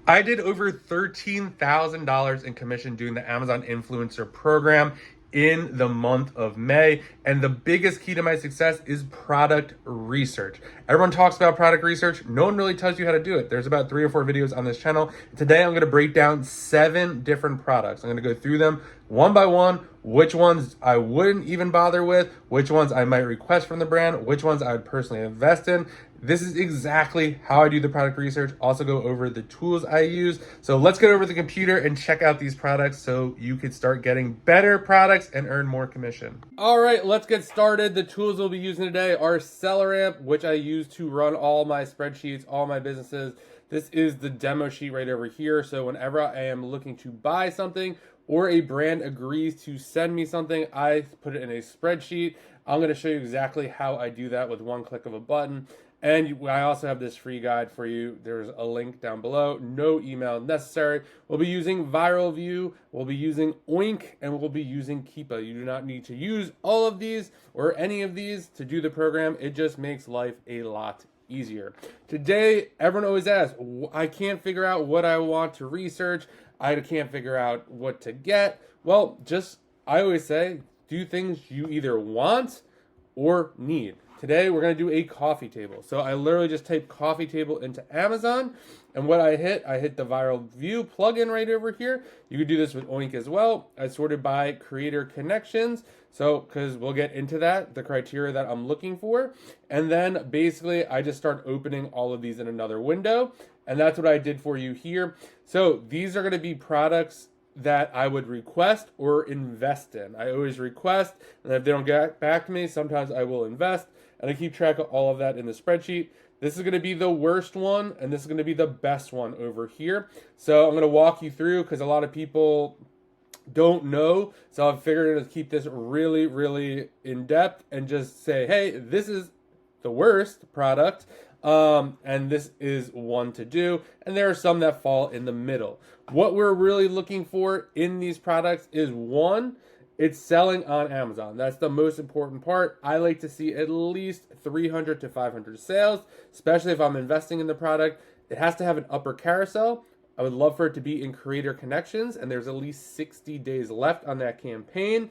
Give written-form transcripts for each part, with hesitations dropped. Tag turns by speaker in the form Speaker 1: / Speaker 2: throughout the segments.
Speaker 1: I did over $13,000 in commission doing the Amazon Influencer Program in the month of May. And the biggest key to my success is product research. Everyone talks about product research. No one really tells you how to do it. There's about 3 or 4 videos on this channel. Today, I'm going to break down 7 different products. I'm going to go through them one by one, which ones I wouldn't even bother with, which ones I might request from the brand, which ones I would personally invest in. This is exactly how I do the product research. Also go over the tools I use. So let's get over the computer and check out these products so you can start getting better products and earn more commission. All right, let's get started. The tools we'll be using today are SellerAmp, which I use to run all my spreadsheets, all my businesses. This is the demo sheet right over here. So whenever I am looking to buy something or a brand agrees to send me something, I put it in a spreadsheet. I'm going to show you exactly how I do that with one click of a button. And I also have this free guide for you. There's a link down below. No email necessary. We'll be using ViralView, we'll be using Oink, and we'll be using Keepa. You do not need to use all of these or any of these to do the program. It just makes life a lot easier. Today, everyone always asks, I can't figure out what I want to research. I can't figure out what to get. Well, I always say, do things you either want or need. Today, we're going to do a coffee table. So I literally just type coffee table into Amazon. And what I hit the ViralView plugin right over here. You could do this with Oink as well. I sorted by creator connections. So, because we'll get into that, the criteria that I'm looking for. And then basically, I just start opening all of these in another window. And that's what I did for you here. So these are going to be products that I would request or invest in. I always request, and if they don't get back to me, sometimes I will invest. And I keep track of all of that in the spreadsheet. This is going to be the worst one, and this is going to be the best one over here. So I'm going to walk you through because a lot of people don't know. So I've figured to keep this really, really in depth and just say, hey, this is the worst product, and this is one to do. And there are some that fall in the middle. What we're really looking for in these products is one, it's selling on Amazon. That's the most important part. I like to see at least 300 to 500 sales, especially if I'm investing in the product. It has to have an upper carousel. I would love for it to be in creator connections, and there's at least 60 days left on that campaign.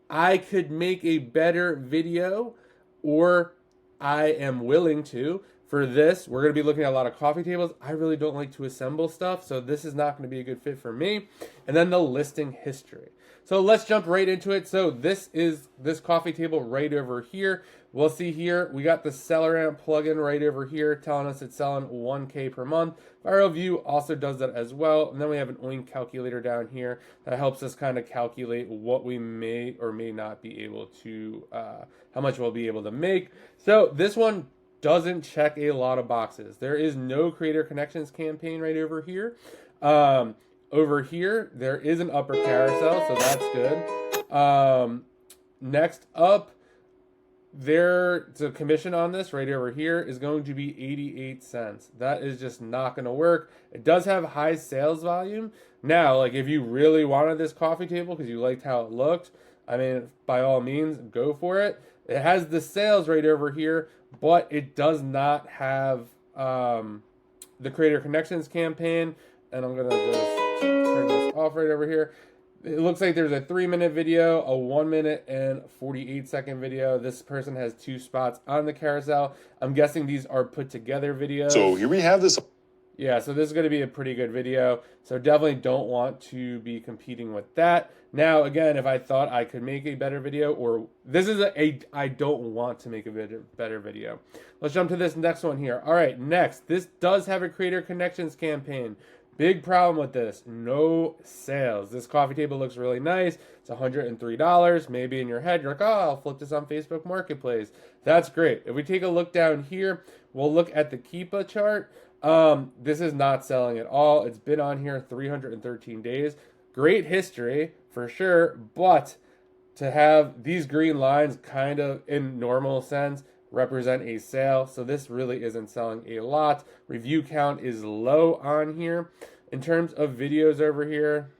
Speaker 1: I could make a better video, or I am willing to. For this, we're going to be looking at a lot of coffee tables. I really don't like to assemble stuff, so this is not going to be a good fit for me. And then the listing history. So let's jump right into it. So this is this coffee table right over here. We'll see here, we got the SellerAmp plugin right over here telling us it's selling 1K per month. ViralView also does that as well. And then we have an Oink calculator down here that helps us kind of calculate what we may or may not be able to, how much we'll be able to make. So this one doesn't check a lot of boxes. There is no creator connections campaign right over here. Over here, there is an upper carousel, so that's good. Next up, the commission on this right over here is going to be 88 cents. That is just not going to work. It does have high sales volume. Now, like if you really wanted this coffee table because you liked how it looked, I mean, by all means, go for it. It has the sales right over here, but it does not have the creator connections campaign. And I'm going to just turn this off right over here. It looks like there's a 3-minute video, a 1-minute and 48-second video. This person has 2 spots on the carousel. I'm guessing these are put together videos.
Speaker 2: So here we have this.
Speaker 1: Yeah, so this is going to be a pretty good video. So definitely don't want to be competing with that. Now, again, if I thought I could make a better video, or this is I don't want to make a better video. Let's jump to this next one here. All right, next. This does have a creator connections campaign. Big problem with this, no sales. This coffee table looks really nice. It's $103. Maybe in your head, you're like, oh, I'll flip this on Facebook Marketplace. That's great. If we take a look down here, we'll look at the Keepa chart. This is not selling at all. It's been on here 313 days. Great history for sure, but to have these green lines kind of in normal sense represent a sale. So this really isn't selling a lot. Review count is low on here. In terms of videos over here,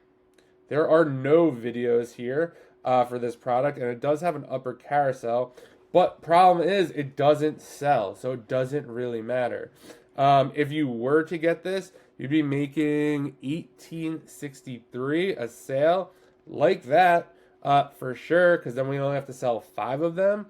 Speaker 1: there are no videos here for this product, and it does have an upper carousel. But problem is it doesn't sell, so it doesn't really matter. If you were to get this, you'd be making 1863 a sale, like that, for sure, because then we only have to sell 5 of them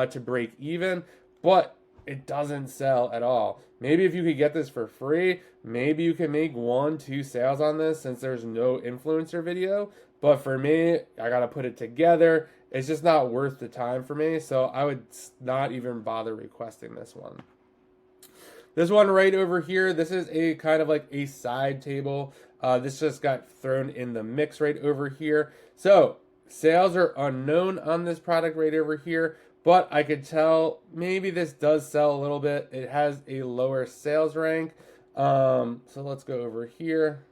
Speaker 1: to break even. But it doesn't sell at all. Maybe if you could get this for free, maybe you can make 1-2 sales on this since there's no influencer video. But for me, I gotta put it together. It's just not worth the time for me, so I would not even bother requesting this one. This one right over here, this is a kind of like a side table. This just got thrown in the mix right over here. So sales are unknown on this product right over here, but I could tell maybe this does sell a little bit. It has a lower sales rank. So let's go over here.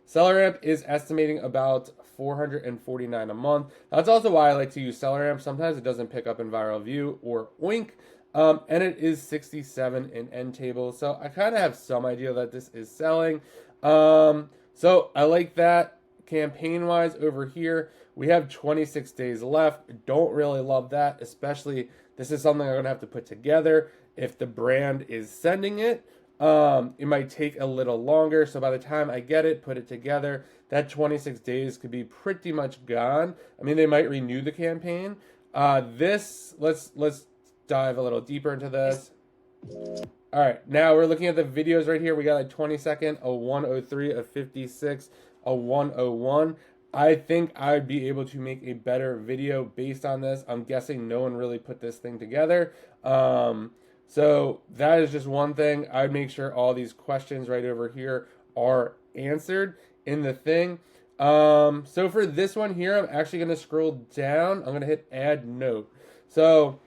Speaker 1: SellerAmp is estimating about $449 a month. That's also why I like to use SellerAmp. Sometimes it doesn't pick up in Viral View or Oink. And it is 67 in end table. So I kind of have some idea that this is selling. So I like that. Campaign wise over here, we have 26 days left. Don't really love that, especially this is something I'm going to have to put together. If the brand is sending it, it might take a little longer. So by the time I get it, put it together, that 26 days could be pretty much gone. I mean, they might renew the campaign. Let's dive a little deeper into this. All right, now we're looking at the videos right here. We got a 20-second, a 103, a 56, a 101. I think I'd be able to make a better video based on this. I'm guessing no one really put this thing together. So that is just one thing. I'd make sure all these questions right over here are answered in the thing. So for this one here, I'm actually going to scroll down. I'm going to hit add note. So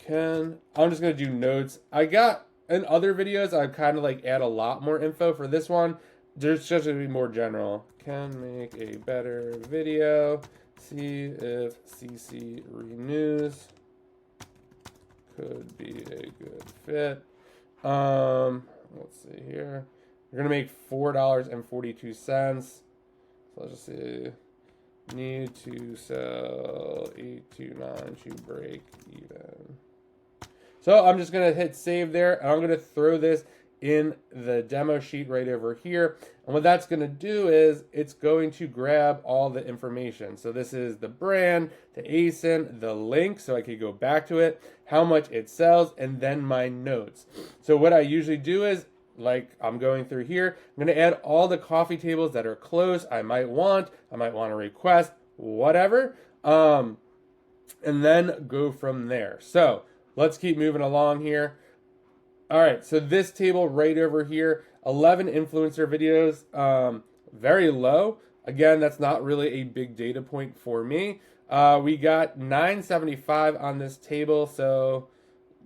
Speaker 1: I'm just going to do notes. I got in other videos, I kind of like add a lot more info. For this one, there's just going to be more general. Can make a better video. See if CC renews. Could be a good fit. Let's see here. You're going to make $4.42. So let's just see. Need to sell 8 to 9 to break even. So I'm just going to hit save there, and I'm going to throw this in the demo sheet right over here. And what that's going to do is it's going to grab all the information. So this is the brand, the ASIN, the link, so I could go back to it, how much it sells, and then my notes. So what I usually do is, like I'm going through here, I'm going to add all the coffee tables that are close. I might want to request, whatever, and then go from there. So let's keep moving along here. All right, so this table right over here, 11 influencer videos, very low. Again, that's not really a big data point for me. We got 975 on this table, so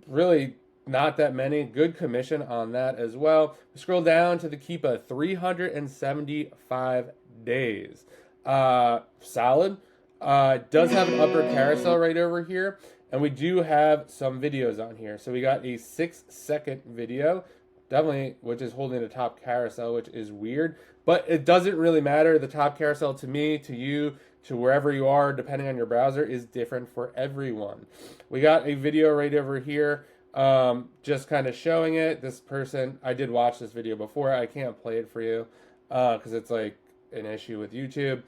Speaker 1: really not that many. Good commission on that as well. We scroll down to the Keepa, 375 days. Solid. Does have an upper carousel right over here. And we do have some videos on here. So we got a 6-second video, definitely, which is holding the top carousel, which is weird. But it doesn't really matter. The top carousel to me, to you, to wherever you are, depending on your browser, is different for everyone. We got a video right over here, just kind of showing it. This person, I did watch this video before. I can't play it for you because it's like an issue with YouTube.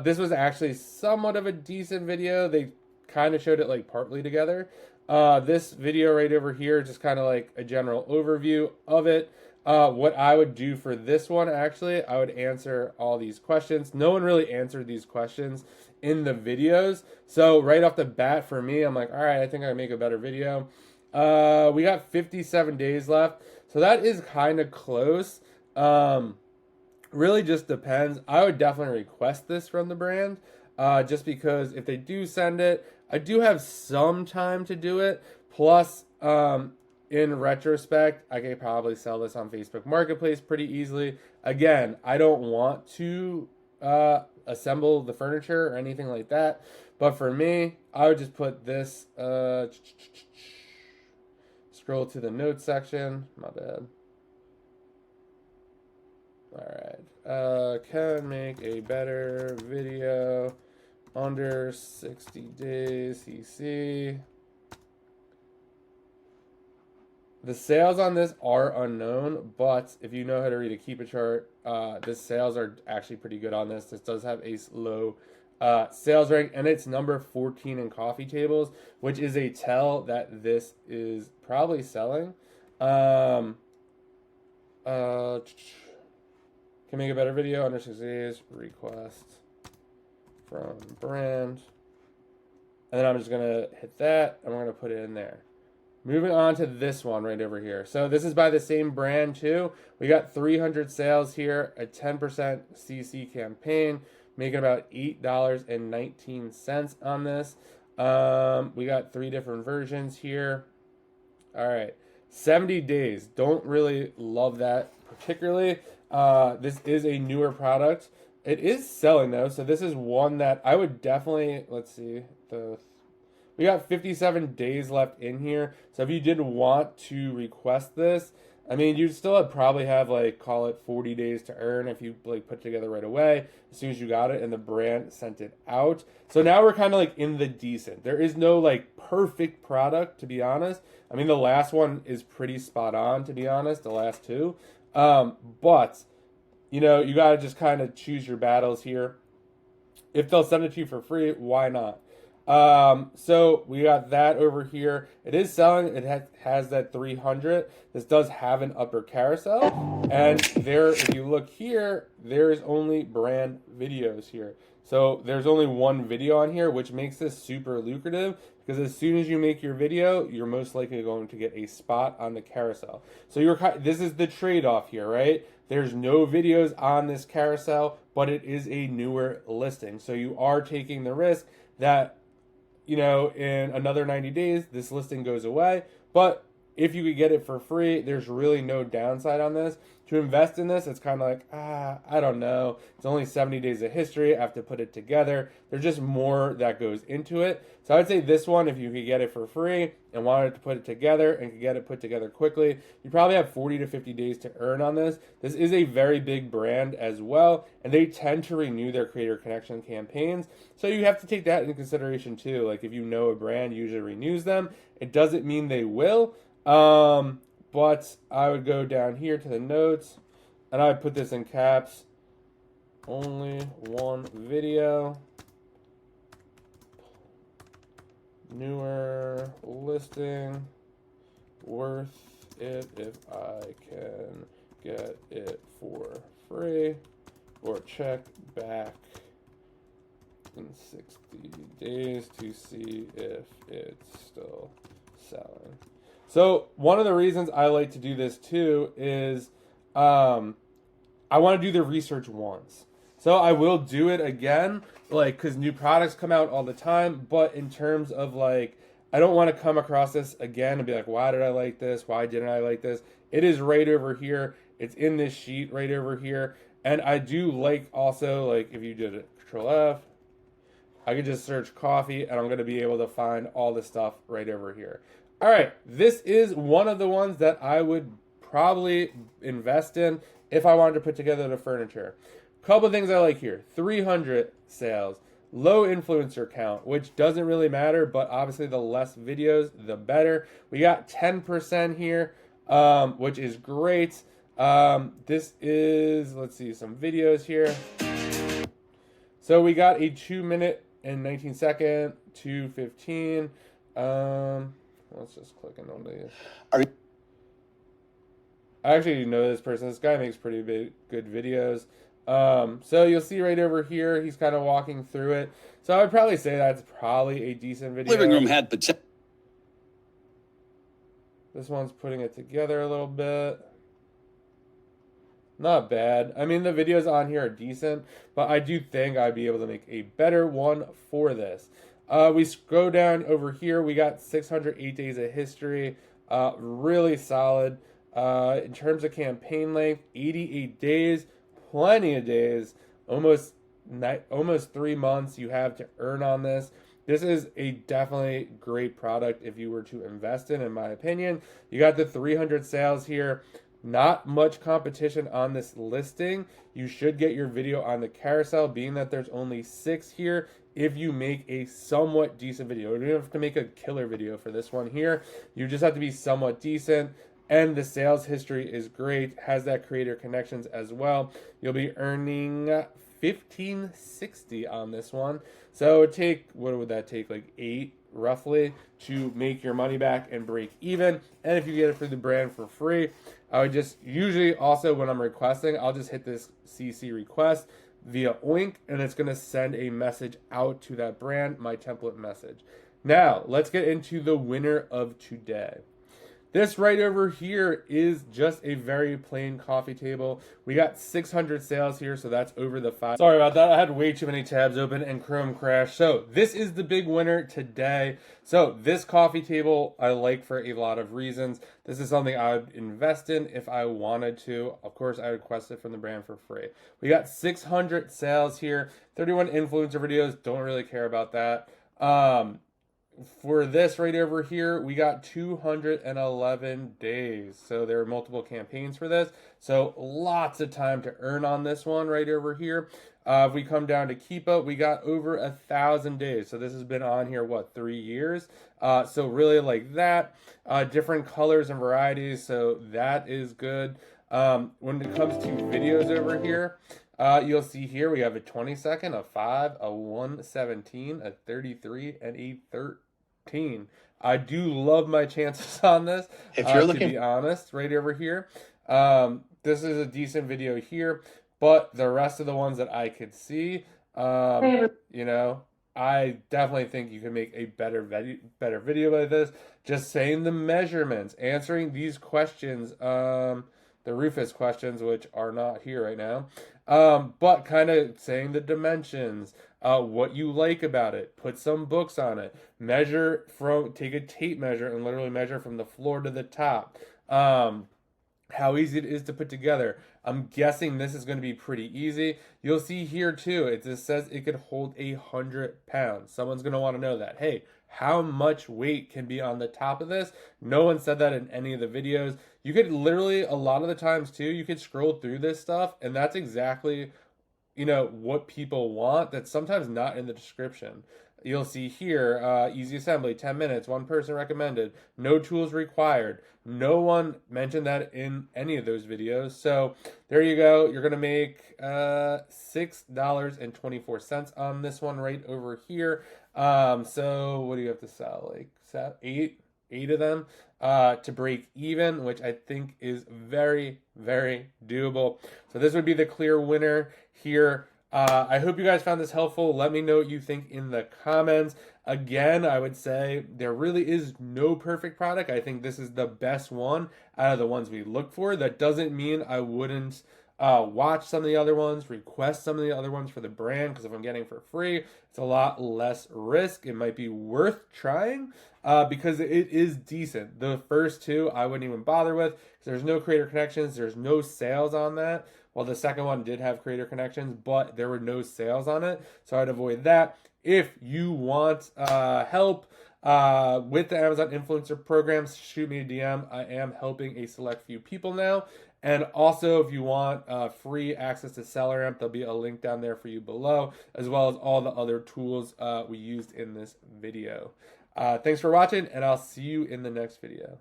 Speaker 1: This was actually somewhat of a decent video. They kind of showed it like partly together. This video right over here, just kind of like a general overview of it. What I would do for this one, actually, I would answer all these questions. No one really answered these questions in the videos. So right off the bat for me, I'm like, all right, I think I can make a better video. We got 57 days left. So that is kind of close. Really just depends. I would definitely request this from the brand. Just because if they do send it, I do have some time to do it. Plus, in retrospect, I could probably sell this on Facebook Marketplace pretty easily. Again, I don't want to assemble the furniture or anything like that. But for me, I would just put this, scroll to the notes section. My bad. All right. Can make a better video under 60 days, CC. The sales on this are unknown, but if you know how to read a Keepa chart, the sales are actually pretty good on this. This does have a low sales rank, and it's number 14 in coffee tables, which is a tell that this is probably selling. Um, can make a better video under 6 days. Request from brand. And then I'm just going to hit that, and we're going to put it in there. Moving on to this one right over here. So this is by the same brand too. We got 300 sales here, a 10% CC campaign, making about $8.19 on this. We got 3 different versions here. All right, 70 days. Don't really love that particularly. This is a newer product. It is selling though, so this is one that I would definitely, let's see, we got 57 days left in here. So if you did want to request this, I mean, you'd still probably have like, call it 40 days to earn if you like put it together right away as soon as you got it and the brand sent it out. So now we're kind of like in the decent. There is no like perfect product, to be honest. I mean, the last one is pretty spot on, to be honest, the last 2. But, you know, you got to just kind of choose your battles here. If they'll send it to you for free, why not? So we got that over here. It is selling. It has that 300. This does have an upper carousel. And there, if you look here, there's only brand videos here. So there's only one video on here, which makes this super lucrative because as soon as you make your video, you're most likely going to get a spot on the carousel. So this is the trade-off here, right? There's no videos on this carousel, but it is a newer listing. So you are taking the risk that, you know, in another 90 days, this listing goes away. But if you could get it for free, there's really no downside on this. To invest in this, it's kind of like, I don't know. It's only 70 days of history. I have to put it together. There's just more that goes into it. So I'd say this one, if you could get it for free and wanted to put it together and could get it put together quickly, you probably have 40 to 50 days to earn on this. This is a very big brand as well, and they tend to renew their creator connection campaigns. So you have to take that into consideration too. Like if you know a brand usually renews them, it doesn't mean they will. But I would go down here to the notes, and I would put this in caps. Only one video. Newer listing. Worth it if I can get it for free. Or check back in 60 days to see if it's still selling. So one of the reasons I like to do this too is I want to do the research once. So I will do it again, like, because new products come out all the time. But in terms of like, I don't want to come across this again and be like, why did I like this? Why didn't I like this? It is right over here. It's in this sheet right over here. And I do like also, like, if you did it, Control F, I could just search coffee and I'm going to be able to find all the stuff right over here. All right, this is one of the ones that I would probably invest in if I wanted to put together the furniture. Couple of things I like here. 300 sales. Low influencer count, which doesn't really matter, but obviously the less videos, the better. We got 10% here, which is great. This is, let's see, some videos here. So we got a 2-minute and 19-second, 2:15. Let's just click in on these. I actually know this person. This guy makes pretty good videos. So you'll see right over here, he's kind of walking through it. So I would probably say that's probably a decent video.
Speaker 2: Living room had potential.
Speaker 1: This one's putting it together a little bit. Not bad. I mean, the videos on here are decent, but I do think I'd be able to make a better one for this. We scroll down over here. We got 608 days of history. Really solid. In terms of campaign length, 88 days. Plenty of days. Almost 3 months you have to earn on this. This is a definitely great product if you were to invest in my opinion. You got the 300 sales here. Not much competition on this listing. You should get your video on the carousel, being that there's only 6 here. If you make a somewhat decent video, you don't have to make a killer video for this one here. You just have to be somewhat decent. and the sales history is great. Has that creator connections as well. You'll be earning 1560 on this one. So it would take, what would that take, like 8 roughly to make your money back and break even. And if you get it through the brand for free, I would just usually also when I'm requesting, I'll just hit this CC request via Oink, and it's going to send a message out to that brand, my template message. Now, let's get into the winner of today. This right over here is just a very plain coffee table. We got 600 sales here, so that's over the 5. Sorry about that. I had way too many tabs open and Chrome crashed. So this is the big winner today. So this coffee table I like for a lot of reasons. This is something I would invest in if I wanted to. Of course, I request it from the brand for free. We got 600 sales here, 31 influencer videos. Don't really care about that. For this right over here, we got 211 days. So there are multiple campaigns for this. So lots of time to earn on this one right over here. If we come down to Keepa, we got over 1,000 days. So this has been on here, what, 3 years? So really like that. Different colors and varieties. So that is good. When it comes to videos over here, you'll see here we have a 20-second, a 5, a 117, a 33, and a 13. I do love my chances on this. If you're looking, to be honest, right over here, this is a decent video here, but the rest of the ones that I could see, you know, I definitely think you can make a better video like this. Just saying the measurements, answering these questions, the Rufus questions, which are not here right now, but kind of saying the dimensions, what you like about it, put some books on it, measure from, take a tape measure and literally measure from the floor to the top, how easy it is to put together. I'm guessing this is going to be pretty easy. You'll see here too, it just says it could hold 100 pounds. Someone's going to want to know that. Hey, how much weight can be on the top of this? No one said that in any of the videos. You could literally, a lot of the times too, you could scroll through this stuff and that's exactly, you know, what people want. That's sometimes not in the description. You'll see here, easy assembly, 10 minutes, one person recommended, no tools required. No one mentioned that in any of those videos. So there you go. You're going to make $6.24 on this one right over here. So what do you have to sell? Like eight of them to break even, which I think is very, very doable. So this would be the clear winner here. I hope you guys found this helpful. Let me know what you think in the comments. Again, I would say there really is no perfect product. I think this is the best one out of the ones we look for. That doesn't mean I wouldn't watch some of the other ones, request some of the other ones for the brand, because if I'm getting for free, it's a lot less risk. It might be worth trying because it is decent. The first two I wouldn't even bother with because there's no creator connections. There's no sales on that. Well, the second one did have creator connections, but there were no sales on it. So I'd avoid that. If you want help with the Amazon influencer programs, shoot me a DM. I am helping a select few people now. And also, if you want free access to SellerAmp, there'll be a link down there for you below, as well as all the other tools we used in this video. Thanks for watching, and I'll see you in the next video.